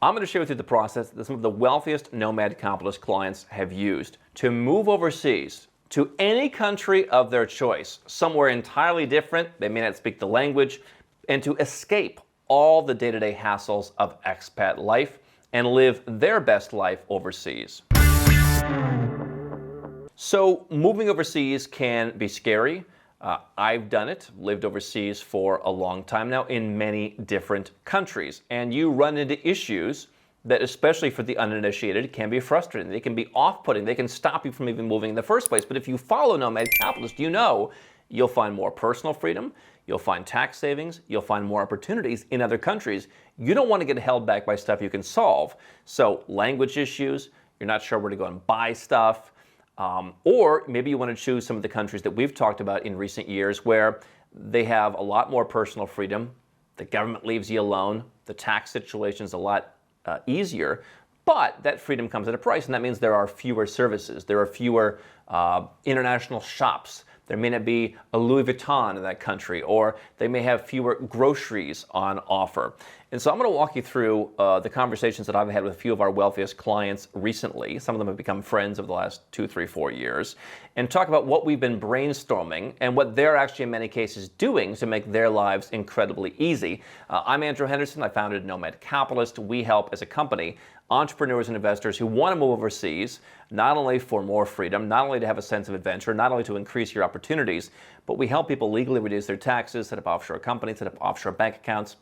I'm going to share with you the process that some of the wealthiest nomad capitalist clients have used to move overseas to any country of their choice, somewhere entirely different, they may not speak the language, and to escape all the day-to-day hassles of expat life and live their best life overseas. So moving overseas can be scary. I've done it, lived overseas for a long time now in many different countries. And you run into issues that, especially for the uninitiated, can be frustrating. They can be off-putting. They can stop you from even moving in the first place. But if you follow Nomad Capitalist, you know you'll find more personal freedom, you'll find tax savings, you'll find more opportunities in other countries. You don't want to get held back by stuff you can solve. So language issues, you're not sure where to go and buy stuff. Or maybe you want to choose some of the countries that we've talked about in recent years where they have a lot more personal freedom, the government leaves you alone, the tax situation is a lot easier, but that freedom comes at a price, and that means there are fewer services, there are fewer international shops. There may not be a Louis Vuitton in that country, or they may have fewer groceries on offer. And so I'm going to walk you through the conversations that I've had with a few of our wealthiest clients recently. Some of them have become friends over the last 2, 3, 4 years, and talk about what we've been brainstorming and what they're actually in many cases doing to make their lives incredibly easy. I'm Andrew Henderson. I founded Nomad Capitalist. We help as a company entrepreneurs and investors who want to move overseas, not only for more freedom, not only to have a sense of adventure, not only to increase your opportunities, but we help people legally reduce their taxes, set up offshore companies, set up offshore bank accounts.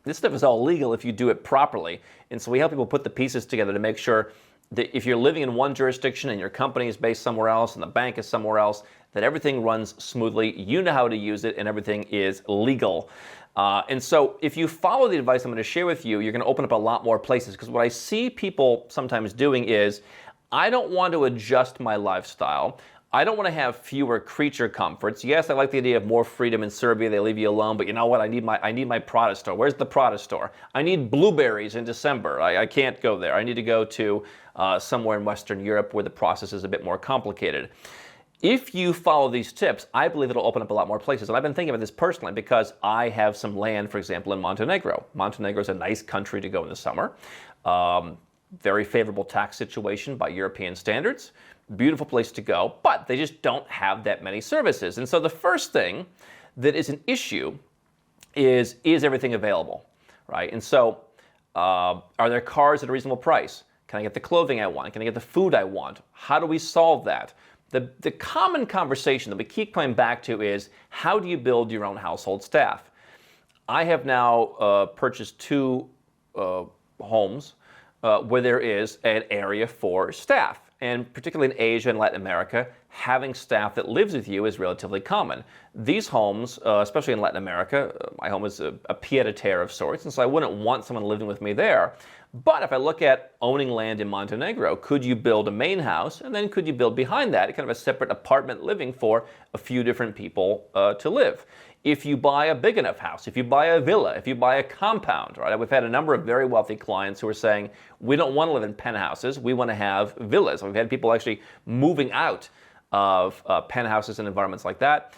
This stuff is all legal if you do it properly. And so we help people put the pieces together to make sure that if you're living in one jurisdiction and your company is based somewhere else and the bank is somewhere else, that everything runs smoothly, you know how to use it, and everything is legal. And so if you follow the advice I'm going to share with you, you're going to open up a lot more places. Because what I see people sometimes doing is, I don't want to adjust my lifestyle. I don't want to have fewer creature comforts. Yes, I like the idea of more freedom in Serbia. They leave you alone, but you know what? I need my Prada store. Where's the Prada store? I need blueberries in December. I can't go there. I need to go to somewhere in Western Europe where the process is a bit more complicated. If you follow these tips, I believe it'll open up a lot more places. And I've been thinking about this personally because I have some land, for example, in Montenegro. Montenegro is a nice country to go in the summer. Very favorable tax situation by European standards. Beautiful place to go, but they just don't have that many services. And so the first thing that is an issue is everything available, right? And so are there cars at a reasonable price? Can I get the clothing I want? Can I get the food I want? How do we solve that? The common conversation that we keep coming back to is, how do you build your own household staff? I have now purchased 2 homes where there is an area for staff. And particularly in Asia and Latin America, having staff that lives with you is relatively common. These homes, especially in Latin America, my home is a pied-à-terre of sorts, and so I wouldn't want someone living with me there. But if I look at owning land in Montenegro, could you build a main house, and then could you build behind that kind of a separate apartment living for a few different people to live? If you buy a big enough house, if you buy a villa, if you buy a compound, right? We've had a number of very wealthy clients who are saying, we don't want to live in penthouses, we want to have villas. We've had people actually moving out of penthouses and environments like that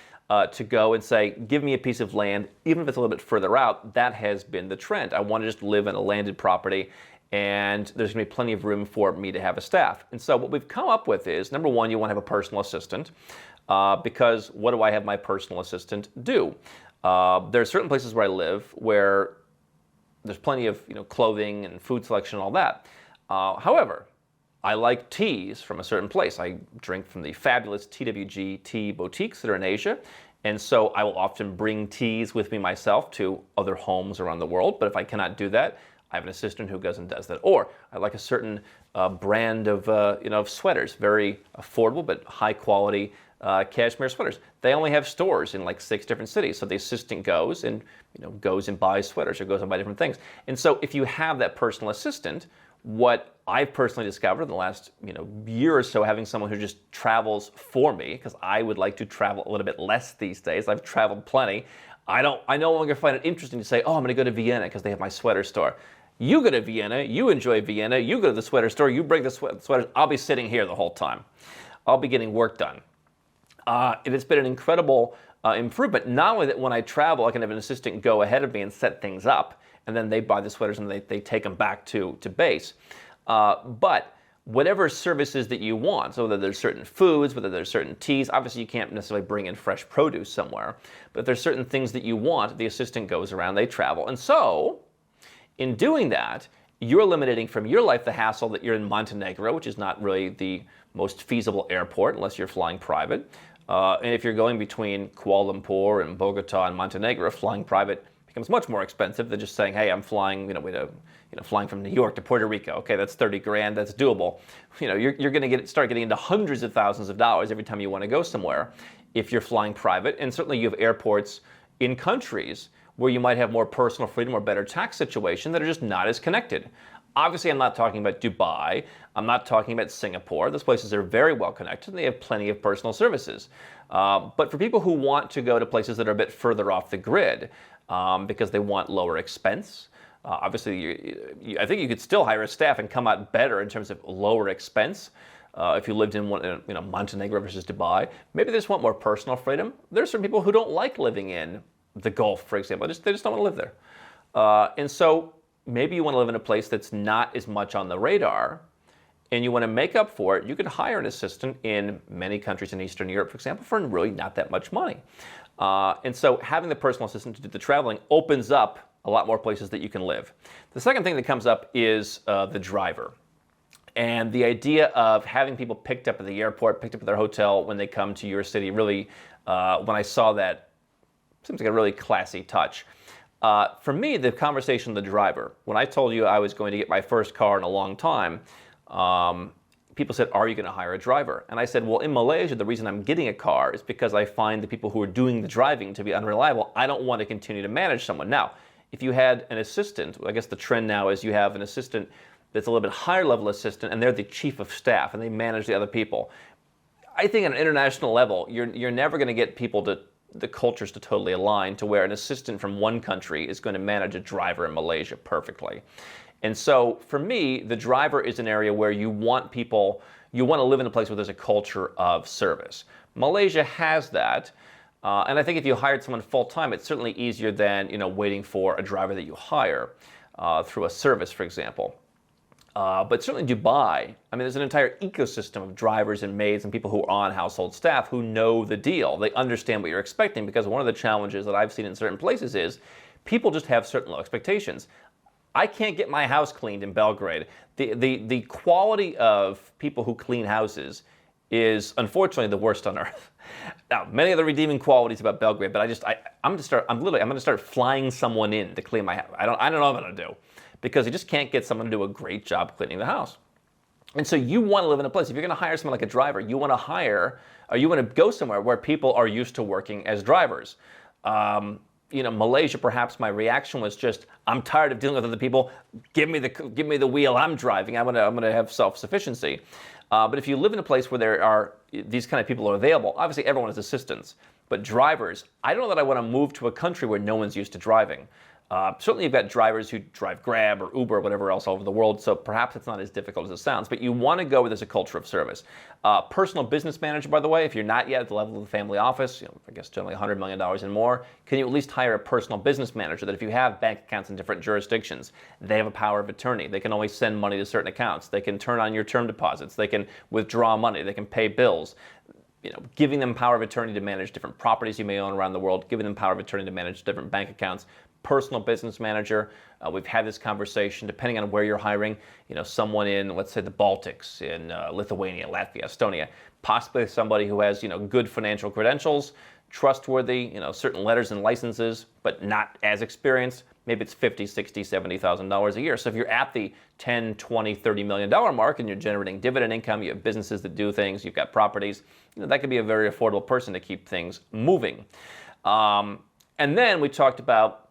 to go and say, give me a piece of land, even if it's a little bit further out. That has been the trend. I want to just live in a landed property, and there's going to be plenty of room for me to have a staff. And so what we've come up with is, number one, you want to have a personal assistant. Because what do I have my personal assistant do? There are certain places where I live where there's plenty of clothing and food selection and all that. However, I like teas from a certain place. I drink from the fabulous TWG tea boutiques that are in Asia. And so I will often bring teas with me myself to other homes around the world. But if I cannot do that, I have an assistant who goes and does that. Or I like a certain brand of sweaters, very affordable but high quality cashmere sweaters. They only have stores in like 6 different cities. So the assistant goes and buys sweaters or goes and buys different things. And so if you have that personal assistant, what I've personally discovered in the last year or so, having someone who just travels for me, because I would like to travel a little bit less these days. I've traveled plenty. I no longer find it interesting to say, oh, I'm going to go to Vienna because they have my sweater store. You go to Vienna, you enjoy Vienna, you go to the sweater store, you bring the sweaters. I'll be sitting here the whole time. I'll be getting work done. It has been an incredible improvement. Not only that when I travel, I can have an assistant go ahead of me and set things up, and then they buy the sweaters and they take them back to base. But whatever services that you want, so whether there's certain foods, whether there's certain teas, obviously you can't necessarily bring in fresh produce somewhere, but if there's certain things that you want, the assistant goes around, they travel. And so, in doing that, you're eliminating from your life the hassle that you're in Montenegro, which is not really the most feasible airport unless you're flying private. And if you're going between Kuala Lumpur and Bogota and Montenegro, flying private becomes much more expensive than just saying, hey, I'm flying, flying from New York to Puerto Rico. Okay, that's 30 grand, that's doable. You're going to start getting into hundreds of thousands of dollars every time you want to go somewhere if you're flying private. And certainly you have airports in countries where you might have more personal freedom or better tax situation that are just not as connected. Obviously, I'm not talking about Dubai. I'm not talking about Singapore. Those places are very well connected and they have plenty of personal services. But for people who want to go to places that are a bit further off the grid because they want lower expense, obviously, I think you could still hire a staff and come out better in terms of lower expense. If you lived in Montenegro versus Dubai, maybe they just want more personal freedom. There's some people who don't like living in the Gulf, for example. They just don't want to live there. And so maybe you want to live in a place that's not as much on the radar, and you want to make up for it. You could hire an assistant in many countries in Eastern Europe, for example, for really not that much money. And so having the personal assistant to do the traveling opens up a lot more places that you can live. The second thing that comes up is the driver. And the idea of having people picked up at the airport, picked up at their hotel when they come to your city, really, when I saw that, seems like a really classy touch. For me, the conversation with the driver, when I told you I was going to get my first car in a long time, people said, are you going to hire a driver? And I said, well, in Malaysia, the reason I'm getting a car is because I find the people who are doing the driving to be unreliable. I don't want to continue to manage someone. Now, if you had an assistant, I guess the trend now is you have an assistant that's a little bit higher level assistant, and they're the chief of staff, and they manage the other people. I think at an international level, you're never going to get people the cultures to totally align to where an assistant from one country is going to manage a driver in Malaysia perfectly. And so for me, the driver is an area where you want to live in a place where there's a culture of service. Malaysia has that. And I think if you hired someone full-time, it's certainly easier than waiting for a driver that you hire through a service, for example. But certainly Dubai, there's an entire ecosystem of drivers and maids and people who are on household staff who know the deal. They understand what you're expecting, because one of the challenges that I've seen in certain places is people just have certain low expectations. I can't get my house cleaned in Belgrade. The quality of people who clean houses is unfortunately the worst on earth. Now, many of the redeeming qualities about Belgrade, but I'm going to start flying someone in to clean my house. I don't know what I'm going to do, because you just can't get someone to do a great job cleaning the house. And so you want to live in a place, if you're going to hire someone like a driver, you want to go somewhere where people are used to working as drivers. Malaysia, perhaps my reaction was just, I'm tired of dealing with other people. Give me the wheel, I'm driving. I'm going to have self-sufficiency. But if you live in a place where these kind of people are available, obviously everyone has assistants, but drivers, I don't know that I want to move to a country where no one's used to driving. Certainly you've got drivers who drive Grab or Uber or whatever else all over the world, so perhaps it's not as difficult as it sounds, but you want to go where there's a culture of service. Personal business manager, by the way, if you're not yet at the level of the family office, I guess generally $100 million and more, can you at least hire a personal business manager that if you have bank accounts in different jurisdictions, they have a power of attorney. They can always send money to certain accounts. They can turn on your term deposits. They can withdraw money. They can pay bills. Giving them power of attorney to manage different properties you may own around the world, giving them power of attorney to manage different bank accounts. Personal business manager, we've had this conversation, depending on where you're hiring, someone in, let's say, the Baltics, in Lithuania, Latvia, Estonia, possibly somebody who has, good financial credentials, trustworthy, certain letters and licenses, but not as experienced. Maybe it's $50,000, $60,000, $70,000 a year. So if you're at the $10, $20, $30 million mark and you're generating dividend income, you have businesses that do things, you've got properties, that could be a very affordable person to keep things moving. And then we talked about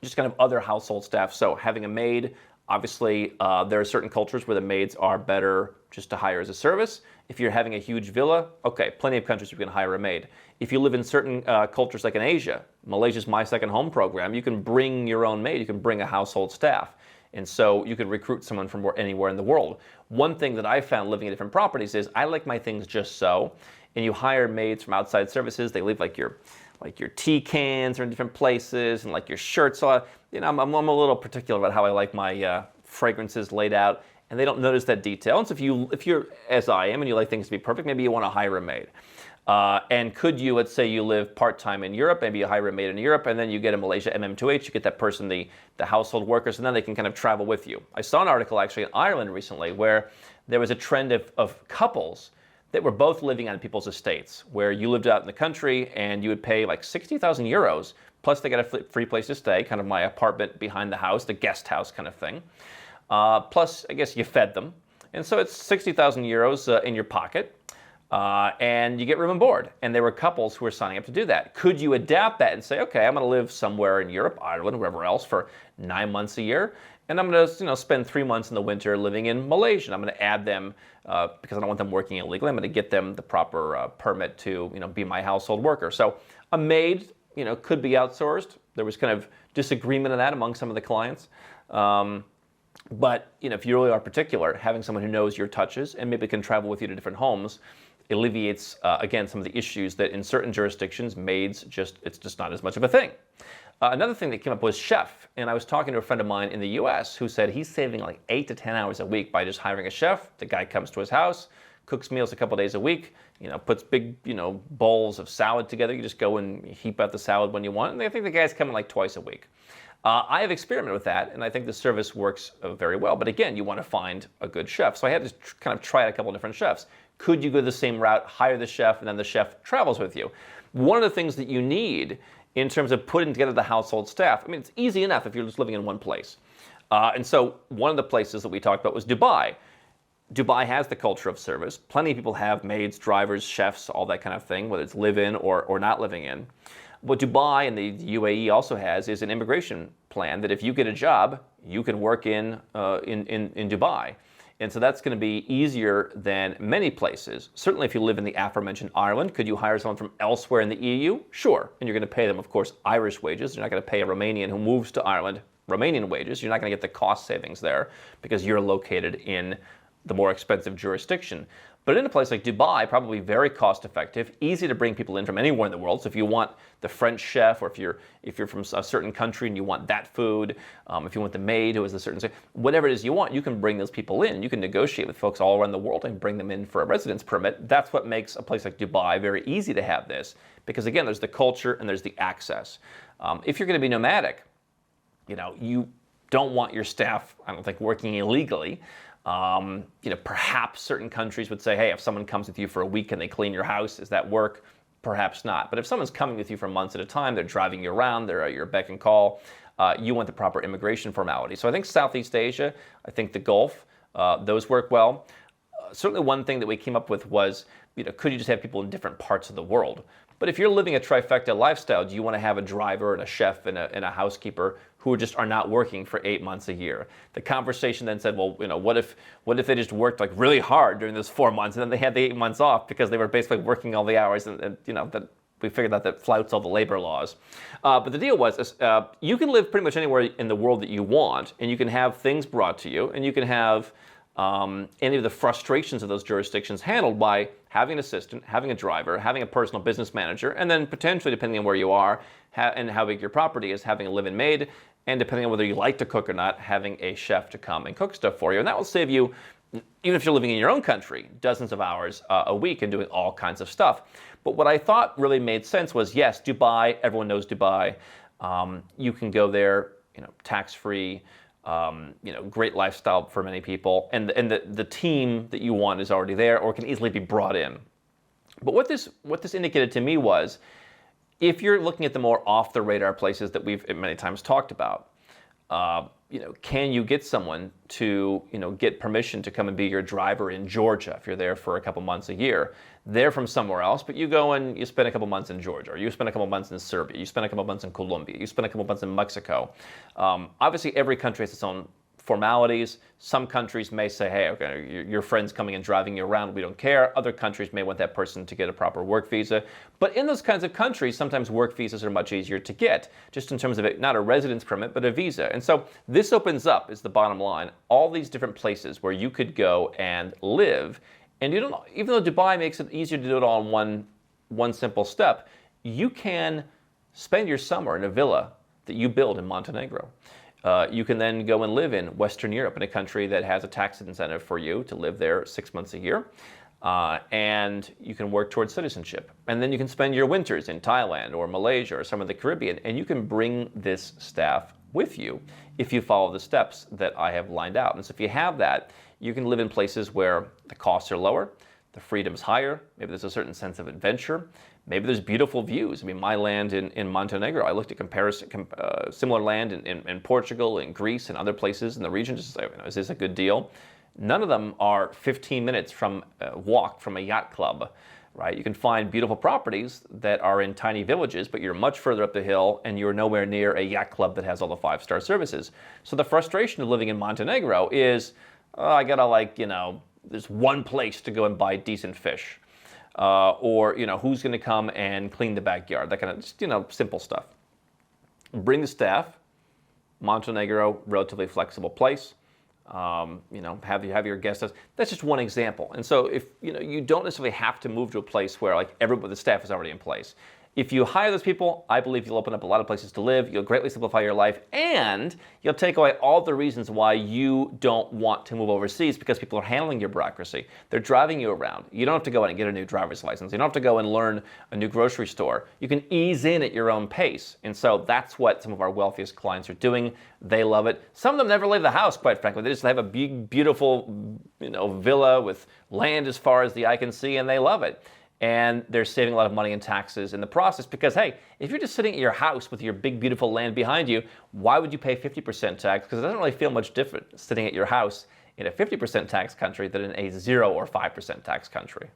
just kind of other household staff. So having a maid, obviously there are certain cultures where the maids are better just to hire as a service. If you're having a huge villa, okay, plenty of countries you can hire a maid. If you live in certain cultures like in Asia, Malaysia's My Second Home program, you can bring your own maid, you can bring a household staff. And so you could recruit someone from anywhere in the world. One thing that I found living in different properties is I like my things just so. And you hire maids from outside services, they leave like your like your tea cans are in different places, and like your shirts are, I'm a little particular about how I like my fragrances laid out, and they don't notice that detail. And so if you're as I am and you like things to be perfect, maybe you want to hire a maid. And could you, let's say you live part-time in Europe, maybe you hire a maid in Europe, and then you get a Malaysia MM2H, you get that person, the household workers, and then they can kind of travel with you. I saw an article actually in Ireland recently where there was a trend of couples that were both living on people's estates, where you lived out in the country and you would pay like 60,000 euros, plus they got a free place to stay, kind of my apartment behind the house, the guest house kind of thing. Plus, I guess you fed them. And so it's 60,000 euros in your pocket. And you get room and board. And there were couples who were signing up to do that. Could you adapt that and say, okay, I'm going to live somewhere in Europe, Ireland, wherever else for 9 months a year, and I'm going to spend 3 months in the winter living in Malaysia. I'm going to add them because I don't want them working illegally. I'm going to get them the proper permit to be my household worker. So a maid could be outsourced. There was kind of disagreement on that among some of the clients. But if you really are particular, having someone who knows your touches and maybe can travel with you to different homes alleviates, again, some of the issues that in certain jurisdictions, maids, it's just not as much of a thing. Another thing that came up was chef. And I was talking to a friend of mine in the US who said he's saving like 8 to 10 hours a week by just hiring a chef. The guy comes to his house, cooks meals a couple days a week, puts big, bowls of salad together. You just go and heap out the salad when you want. And I think the guy's coming like twice a week. I have experimented with that, and I think the service works very well. But again, you want to find a good chef. So I had to kind of try a couple different chefs. Could you go the same route, hire the chef, and then the chef travels with you? One of the things that you need in terms of putting together the household staff, it's easy enough if you're just living in one place. And so one of the places that we talked about was Dubai. Dubai has the culture of service. Plenty of people have maids, drivers, chefs, all that kind of thing, whether it's live-in or not living in. What Dubai and the UAE also has is an immigration plan that if you get a job, you can work in Dubai. And so that's going to be easier than many places. Certainly if you live in the aforementioned Ireland, could you hire someone from elsewhere in the EU? Sure. And you're going to pay them, of course, Irish wages. You're not going to pay a Romanian who moves to Ireland Romanian wages. You're not going to get the cost savings there because you're located in the more expensive jurisdiction. But in a place like Dubai, probably very cost effective, easy to bring people in from anywhere in the world. So if you want the French chef, or if you're from a certain country and you want that food, if you want the maid who is a certain, whatever it is you want, you can bring those people in. You can negotiate with folks all around the world and bring them in for a residence permit. That's what makes a place like Dubai very easy to have this, because again, there's the culture and there's the access. If you're going to be nomadic, you don't want your staff, I don't think, working illegally. Perhaps certain countries would say, hey, if someone comes with you for a week and they clean your house, does that work? Perhaps not. But if someone's coming with you for months at a time, they're driving you around, they're at your beck and call, you want the proper immigration formality. So I think Southeast Asia, I think the Gulf, those work well. Certainly one thing that we came up with was, could you just have people in different parts of the world? But if you're living a trifecta lifestyle, do you want to have a driver and a chef and a housekeeper who just are not working for 8 months a year? The conversation then said, well, what if they just worked like really hard during those 4 months and then they had the 8 months off because they were basically working all the hours and that we figured out that flouts all the labor laws. But the deal was, you can live pretty much anywhere in the world that you want, and you can have things brought to you, and you can have any of the frustrations of those jurisdictions handled by having an assistant, having a driver, having a personal business manager, and then potentially, depending on where you are and how big your property is, having a live-in maid, and depending on whether you like to cook or not, having a chef to come and cook stuff for you. And that will save you, even if you're living in your own country, dozens of hours a week and doing all kinds of stuff. But what I thought really made sense was, yes, Dubai, everyone knows Dubai. You can go there, tax-free, great lifestyle for many people, and the team that you want is already there or can easily be brought in. But what this indicated to me was, if you're looking at the more off-the-radar places that we've many times talked about, can you get someone to get permission to come and be your driver in Georgia if you're there for a couple months a year? They're from somewhere else, but you go and you spend a couple months in Georgia, or you spend a couple months in Serbia, you spend a couple months in Colombia, you spend a couple months in Mexico. Obviously, every country has its own formalities. Some countries may say, hey, okay, your friend's coming and driving you around, we don't care. Other countries may want that person to get a proper work visa. But in those kinds of countries, sometimes work visas are much easier to get, just in terms of not a residence permit, but a visa. And so this opens up, is the bottom line, all these different places where you could go and live. And even though Dubai makes it easier to do it all in one simple step, you can spend your summer in a villa that you build in Montenegro. You can then go and live in Western Europe, in a country that has a tax incentive for you to live there 6 months a year. And you can work towards citizenship. And then you can spend your winters in Thailand or Malaysia or some of the Caribbean, and you can bring this staff with you if you follow the steps that I have lined out. And so if you have that, you can live in places where the costs are lower, the freedom's higher, maybe there's a certain sense of adventure, maybe there's beautiful views. I mean, my land in Montenegro, I looked at similar land in Portugal, in Greece, and other places in the region, just to say, is this a good deal? None of them are 15 minutes from a walk from a yacht club, right? You can find beautiful properties that are in tiny villages, but you're much further up the hill and you're nowhere near a yacht club that has all the 5-star services. So the frustration of living in Montenegro is, I gotta there's one place to go and buy decent fish. Or who's gonna come and clean the backyard, that kind of just, simple stuff. Bring the staff. Montenegro, relatively flexible place. Have your guest house. That's just one example. And so if you don't necessarily have to move to a place where the staff is already in place. If you hire those people, I believe you'll open up a lot of places to live, you'll greatly simplify your life, and you'll take away all the reasons why you don't want to move overseas, because people are handling your bureaucracy. They're driving you around. You don't have to go in and get a new driver's license. You don't have to go and learn a new grocery store. You can ease in at your own pace. And so that's what some of our wealthiest clients are doing. They love it. Some of them never leave the house, quite frankly. They just have a big, beautiful, villa with land as far as the eye can see, and they love it. And they're saving a lot of money in taxes in the process, because, hey, if you're just sitting at your house with your big, beautiful land behind you, why would you pay 50% tax? Because it doesn't really feel much different sitting at your house in a 50% tax country than in a 0 or 5% tax country.